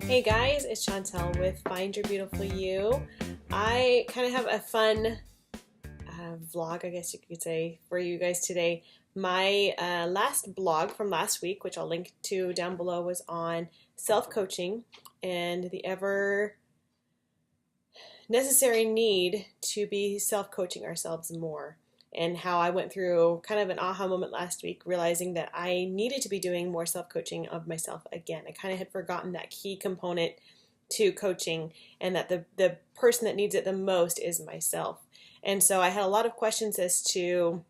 Hey guys, it's Chantel with Find Your Beautiful You. I kind of have a fun vlog, I guess you could say, for you guys today. My last blog from last week, which I'll link to down below, was on self-coaching and the ever necessary need to be self-coaching ourselves more, and how I went through kind of an aha moment last week, realizing that I needed to be doing more self-coaching of myself again. I kind of had forgotten that key component to coaching, and that the person that needs it the most is myself. And so I had a lot of questions as to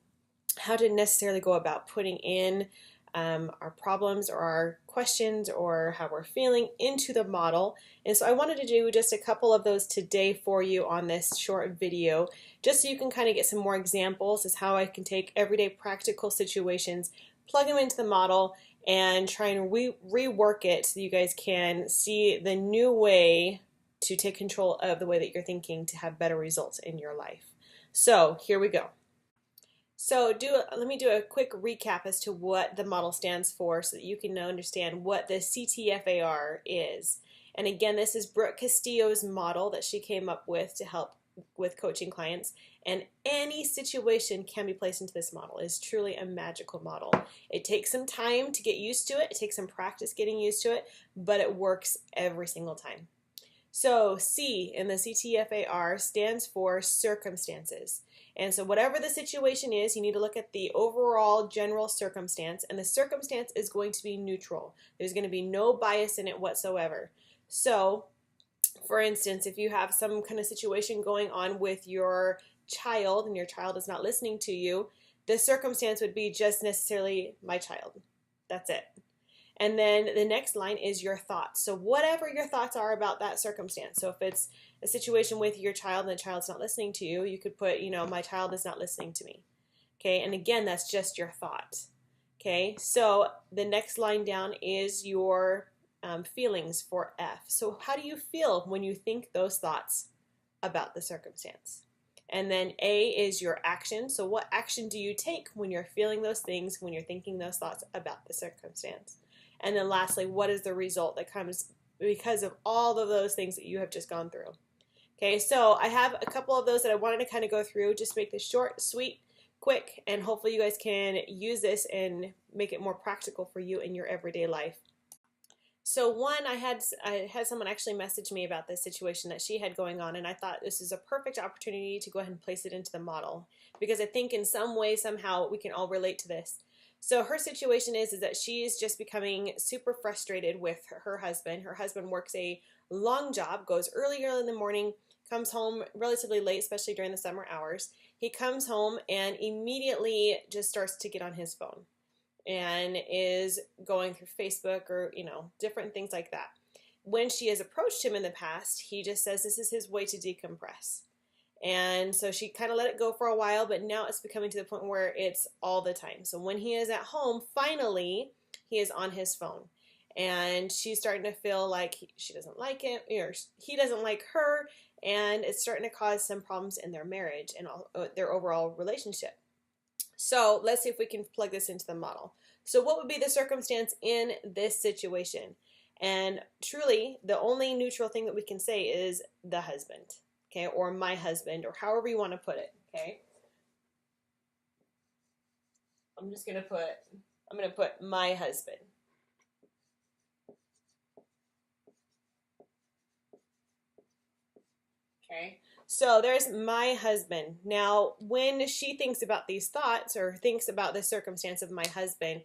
how to necessarily go about putting in our problems or our questions or how we're feeling into the model. And so I wanted to do just a couple of those today for you on this short video, just so you can kind of get some more examples as how I can take everyday practical situations, plug them into the model, and try and rework it so you guys can see the new way to take control of the way that you're thinking to have better results in your life. So here we go. So let me do a quick recap as to what the model stands for so that you can understand what the CTFAR is. And again, this is Brooke Castillo's model that she came up with to help with coaching clients. And any situation can be placed into this model. It is truly a magical model. It takes some time to get used to it. It takes some practice getting used to it, but it works every single time. So C in the CTFAR stands for circumstances. And so whatever the situation is, you need to look at the overall general circumstance, and the circumstance is going to be neutral. There's going to be no bias in it whatsoever. So, for instance, if you have some kind of situation going on with your child and your child is not listening to you, the circumstance would be just necessarily my child. That's it. And then the next line is your thoughts. So whatever your thoughts are about that circumstance. So if it's a situation with your child and the child's not listening to you, you could put, my child is not listening to me. Okay, and again, that's just your thought. Okay, so the next line down is your feelings for F. So how do you feel when you think those thoughts about the circumstance? And then A is your action. So what action do you take when you're feeling those things, when you're thinking those thoughts about the circumstance? And then lastly, what is the result that comes because of all of those things that you have just gone through? Okay, so I have a couple of those that I wanted to kind of go through, just make this short, sweet, quick, and hopefully you guys can use this and make it more practical for you in your everyday life. So one, I had someone actually message me about this situation that she had going on, and I thought this is a perfect opportunity to go ahead and place it into the model, because I think in some way, somehow, we can all relate to this. So her situation is that she is just becoming super frustrated with her husband. Her husband works a long job, goes early in the morning, comes home relatively late, especially during the summer hours. He comes home and immediately just starts to get on his phone and is going through Facebook or, different things like that. When she has approached him in the past, he just says this is his way to decompress. And so she kind of let it go for a while, but now it's becoming to the point where it's all the time. So when he is at home, finally, he is on his phone. And she's starting to feel like she doesn't like him, or he doesn't like her, and it's starting to cause some problems in their marriage and their overall relationship. So let's see if we can plug this into the model. So what would be the circumstance in this situation? And truly, the only neutral thing that we can say is the husband. Okay, or my husband, or however you want to put it, okay? I'm going to put my husband. Okay, so there's my husband. Now, when she thinks about these thoughts or thinks about the circumstance of my husband,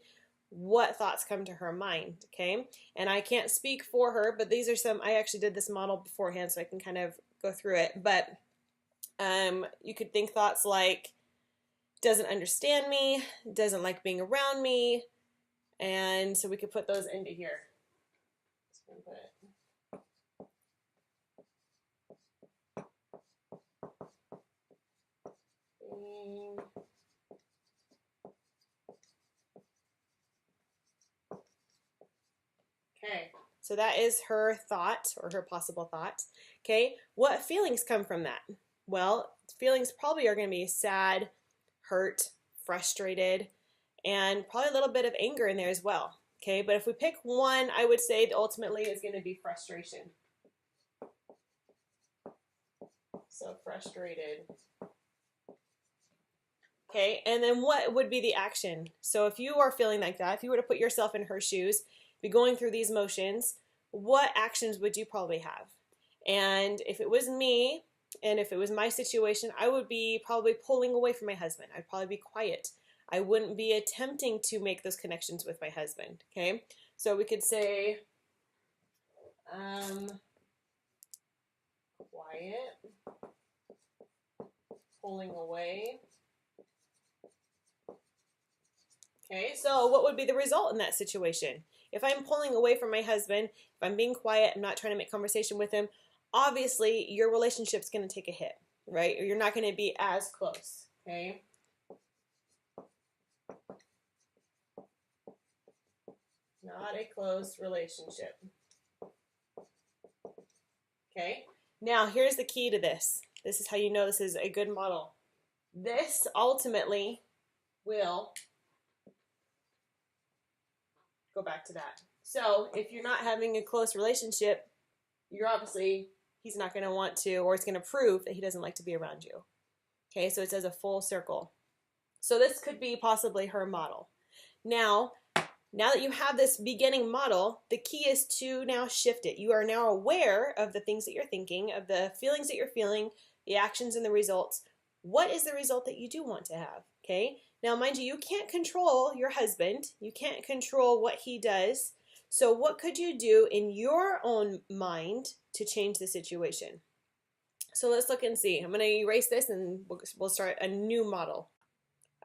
what thoughts come to her mind, okay? And I can't speak for her, but these are some, I actually did this model beforehand, so I can kind of go through it. But you could think thoughts like, doesn't understand me, doesn't like being around me, and so we could put those into here. Okay, so that is her thought, or her possible thought. Okay, what feelings come from that? Well, feelings probably are going to be sad, hurt, frustrated, and probably a little bit of anger in there as well. Okay, but if we pick one, I would say ultimately is going to be frustration. So frustrated. Okay, and then what would be the action? So if you are feeling like that, if you were to put yourself in her shoes, be going through these motions, what actions would you probably have? And if it was me, and if it was my situation, I would be probably pulling away from my husband. I'd probably be quiet. I wouldn't be attempting to make those connections with my husband, okay? So we could say, quiet, pulling away. Okay, so what would be the result in that situation? If I'm pulling away from my husband, if I'm being quiet, I'm not trying to make conversation with him, obviously your relationship's going to take a hit, right? Or you're not going to be as close, okay? Not a close relationship. Okay, now here's the key to this. This is how you know this is a good model. This ultimately will go back to that. So if you're not having a close relationship, you're obviously, he's not going to want to, or it's going to prove that he doesn't like to be around you. Okay, so it says a full circle. So this could be possibly her model. Now that you have this beginning model, the key is to now shift it. You are now aware of the things that you're thinking, of the feelings that you're feeling, the actions and the results. What is the result that you do want to have? Okay, now mind you, you can't control your husband. You can't control what he does. So what could you do in your own mind to change the situation? So let's look and see. I'm going to erase this and we'll start a new model.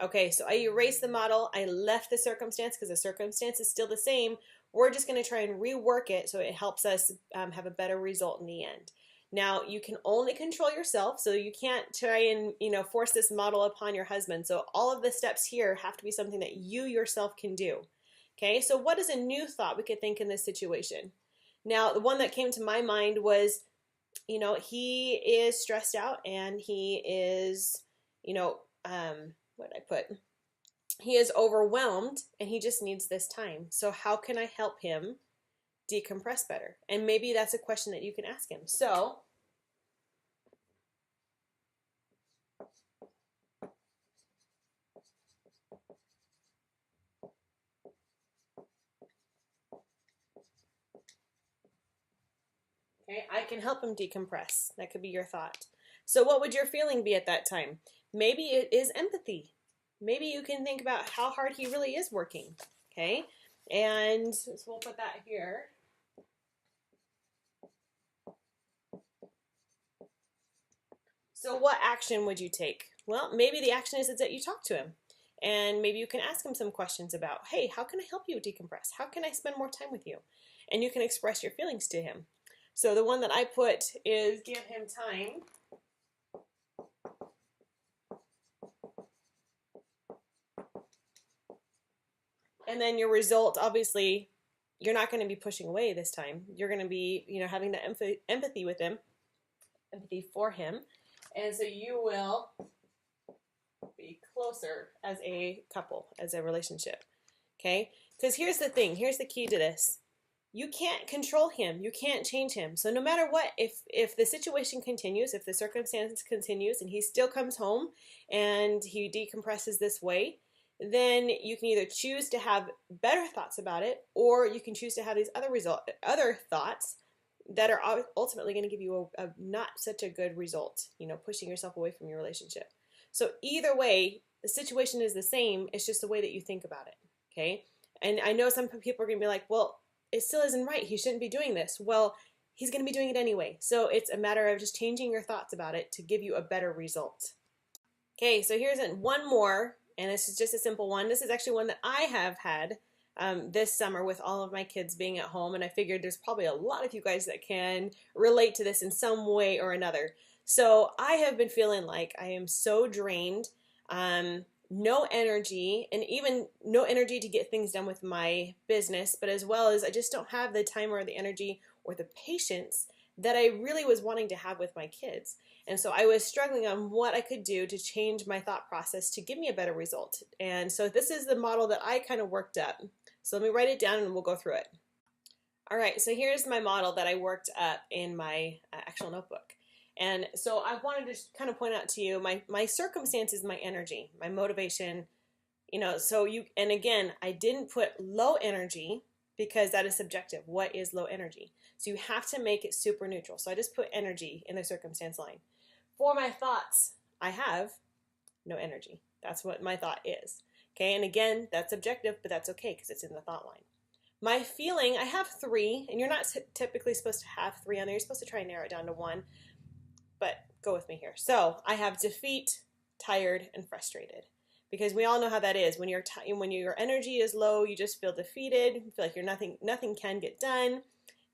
Okay, so I erased the model. I left the circumstance because the circumstance is still the same. We're just going to try and rework it so it helps us have a better result in the end. Now, you can only control yourself, so you can't try and force this model upon your husband. So all of the steps here have to be something that you yourself can do. Okay, so what is a new thought we could think in this situation? Now, the one that came to my mind was, he is stressed out and he is, what did I put? He is overwhelmed and he just needs this time. So how can I help him decompress better? And maybe that's a question that you can ask him. So okay, I can help him decompress. That could be your thought. So what would your feeling be at that time? Maybe it is empathy. Maybe you can think about how hard he really is working. Okay, and so we'll put that here. So what action would you take? Well, maybe the action is that you talk to him. And maybe you can ask him some questions about, hey, how can I help you decompress? How can I spend more time with you? And you can express your feelings to him. So the one that I put is give him time. And then your result, obviously, you're not going to be pushing away this time. You're going to be, having that empathy with him, empathy for him. And so you will be closer as a couple, as a relationship. Okay? Because here's the thing. Here's the key to this. You can't control him. You can't change him. So no matter what, if the situation continues, if the circumstance continues, and he still comes home and he decompresses this way, then you can either choose to have better thoughts about it, or you can choose to have these other thoughts that are ultimately going to give you a not such a good result, pushing yourself away from your relationship. So either way, the situation is the same. It's just the way that you think about it, okay? And I know some people are going to be like, well, it still isn't right. He shouldn't be doing this. Well, he's going to be doing it anyway. So it's a matter of just changing your thoughts about it to give you a better result. Okay, so here's one more, and this is just a simple one. This is actually one that I have had this summer with all of my kids being at home, and I figured there's probably a lot of you guys that can relate to this in some way or another. So I have been feeling like I am so drained, no energy, and even no energy to get things done with my business, but as well as I just don't have the time or the energy or the patience that I really was wanting to have with my kids. And so I was struggling on what I could do to change my thought process to give me a better result. And so this is the model that I kind of worked up. So let me write it down and we'll go through it. All right, so here's my model that I worked up in my actual notebook. And so I wanted to kind of point out to you my circumstances, my energy, my motivation, so and again, I didn't put low energy because that is subjective. What is low energy? So you have to make it super neutral. So I just put energy in the circumstance line. For my thoughts, I have no energy. That's what my thought is. Okay, and again, that's subjective, but that's okay because it's in the thought line. My feeling, I have 3, and you're not typically supposed to have 3 on there. You're supposed to try and narrow it down to 1, but go with me here. So I have defeat, tired, and frustrated. Because we all know how that is. When your energy is low, you just feel defeated. You feel like nothing can get done.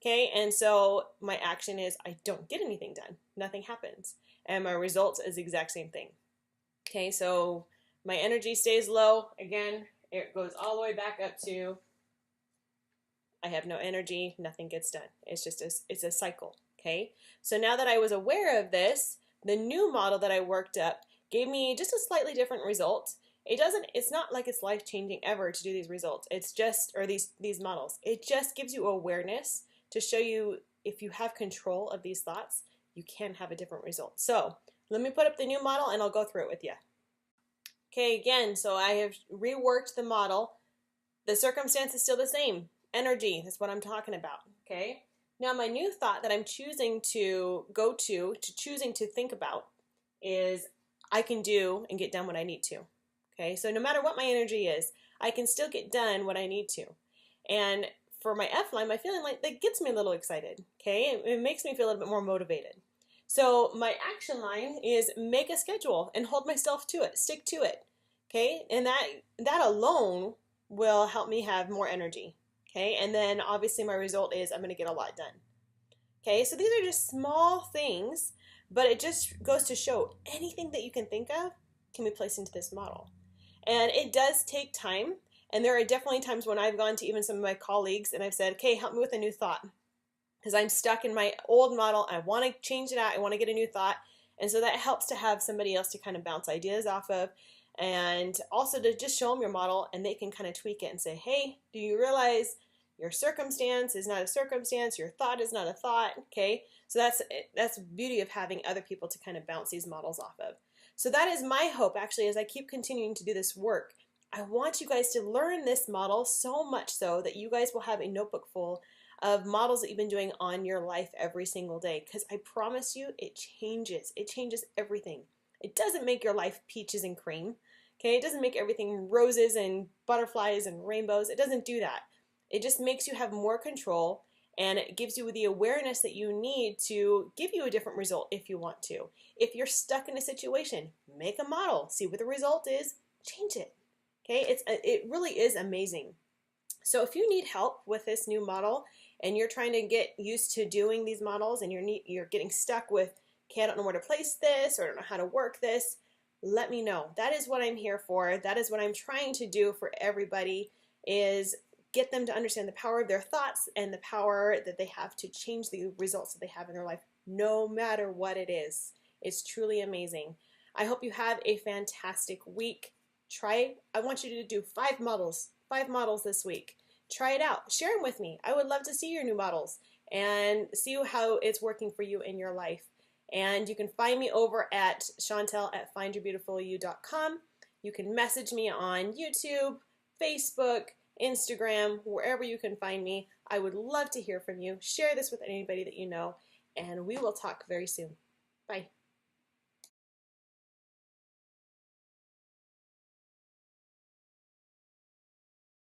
Okay, and so my action is I don't get anything done. Nothing happens. And my result is the exact same thing. Okay, so my energy stays low. Again, it goes all the way back up to I have no energy, nothing gets done. It's a cycle. Okay, so now that I was aware of this, the new model that I worked up gave me just a slightly different result. It's not like it's life-changing ever to do these results. It's just, or these models. It just gives you awareness to show you if you have control of these thoughts, you can have a different result. So let me put up the new model and I'll go through it with you. Okay, again, so I have reworked the model. The circumstance is still the same. Energy, that's what I'm talking about, okay? Now my new thought that I'm choosing to go to choosing to think about is I can do and get done what I need to. Okay, so no matter what my energy is, I can still get done what I need to. And for my F line, my feeling like that gets me a little excited. Okay, it makes me feel a little bit more motivated. So my action line is make a schedule and hold myself to it, stick to it. Okay, and that alone will help me have more energy. Okay, and then obviously my result is I'm going to get a lot done. Okay, so these are just small things, but it just goes to show anything that you can think of can be placed into this model. And it does take time, and there are definitely times when I've gone to even some of my colleagues and I've said, okay, help me with a new thought, because I'm stuck in my old model. I want to change it out. I want to get a new thought. And so that helps to have somebody else to kind of bounce ideas off of, and also to just show them your model and they can kind of tweak it and say, hey, do you realize your circumstance is not a circumstance, your thought is not a thought, okay? So that's the beauty of having other people to kind of bounce these models off of. So that is my hope, actually, as I keep continuing to do this work. I want you guys to learn this model so much so that you guys will have a notebook full of models that you've been doing on your life every single day, because I promise you it changes. It changes everything. It doesn't make your life peaches and cream, okay? It doesn't make everything roses and butterflies and rainbows. It doesn't do that. It just makes you have more control, and it gives you the awareness that you need to give you a different result if you want to. If you're stuck in a situation, make a model, see what the result is, change it. Okay, it really is amazing. So if you need help with this new model and you're trying to get used to doing these models and you're getting stuck with, okay, I don't know where to place this or I don't know how to work this, let me know. That is what I'm here for. That is what I'm trying to do for everybody, is get them to understand the power of their thoughts and the power that they have to change the results that they have in their life, no matter what it is. It's truly amazing. I hope you have a fantastic week. I want you to do 5 models this week. Try it out. Share them with me. I would love to see your new models and see how it's working for you in your life. And you can find me over at Chantel@findyourbeautifulyou.com. You can message me on YouTube, Facebook, Instagram, wherever you can find me. I would love to hear from you. Share this with anybody that you know, and we will talk very soon. Bye.